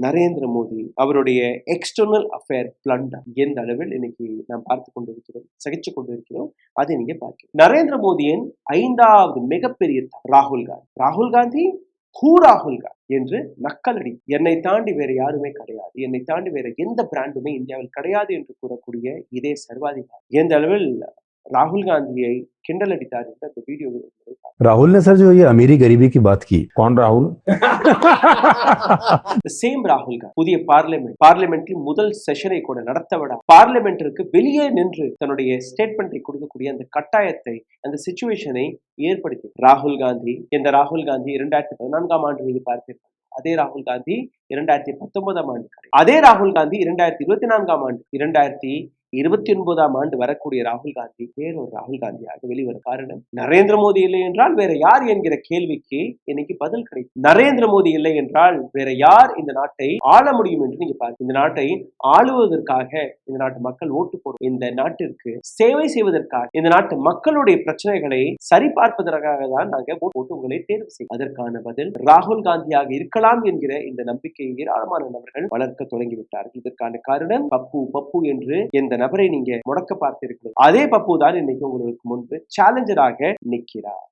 நரேந்திர மோடி அவருடைய external affair blender எந்த அளவில் இன்னைக்கு நாம் பார்த்து கொண்டிருக்கிறோம், சகிச்சு கொண்டிருக்கிறோம். அதை நீங்க பார்க்க நரேந்திர மோடியின் 5வது மிகப்பெரிய ராகுல் காந்தி. ராகுல் காந்தி ராகுல் காந்தி என்று நக்கலடி, என்னை தாண்டி வேற யாருமே கிடையாது, என்னை தாண்டி வேற எந்த பிராண்டுமே இந்தியாவில் கிடையாது என்று கூறக்கூடிய இதே சர்வாதிகாரி எந்த அளவில் राहुल गांधी किंडल अडितार तो वीडियो राहुल ने सर जो ये अमीरी गरीबी की बात की, कौन राहुल? சேம் ராகுல் காந்தி புதிய பார்லிமெண்டில் முதல் செஷனை கூட நடத்த விட பார்லிமெண்டிற்கு வெளியே நின்று தன்னுடைய ஸ்டேட்மெண்டை கொடுக்கக்கூடிய அந்த கட்டாயத்தை, அந்த சிச்சுவேஷனை ஏற்படுத்தி ராகுல் காந்தி 2014ஆம் ஆண்டு நீங்க பார்ப்பீர்கள். அதே ராகுல் காந்தி 2019ஆம் ஆண்டு, அதே ராகுல் காந்தி 2024ஆம் ஆண்டு, 2029ஆம் ஆண்டு வரக்கூடிய ராகுல் காந்தி வேறொரு ராகுல் காந்தியாக வெளிவரும். காரணம், நரேந்திர மோடி இல்லை என்றால் வேற யார் என்கிற கேள்விக்கு இன்னைக்கு பதில் கிடைக்கும். நரேந்திர மோடி இல்லை என்றால் வேற யார் இந்த நாட்டை ஆள முடியும் என்று நீங்க பாருங்க. இந்த நாட்டை ஆளுவதற்காக இந்த நாட்டு மக்கள் ஓட்டு போடும், இந்த நாட்டிற்கு சேவை செய்வதற்காக, இந்த நாட்டு மக்களுடைய பிரச்சனைகளை சரி பார்ப்பதற்காக தான் நாங்க ஓட்டு உங்களை தேர்வு செய்யும். அதற்கான பதில் ராகுல் காந்தியாக இருக்கலாம் என்கிற இந்த நம்பிக்கையை ஏராளமான நபர்கள் வளர்க்க தொடங்கிவிட்டார்கள். இதற்கான காரணம் பப்பு என்று எந்த நபரை நீங்க முடக்க பார்த்திருக்கிறோம், அதே பப்பு தான் இன்னைக்கு உங்களுக்கு முன்பு சேலஞ்சராக நிற்கிறார்.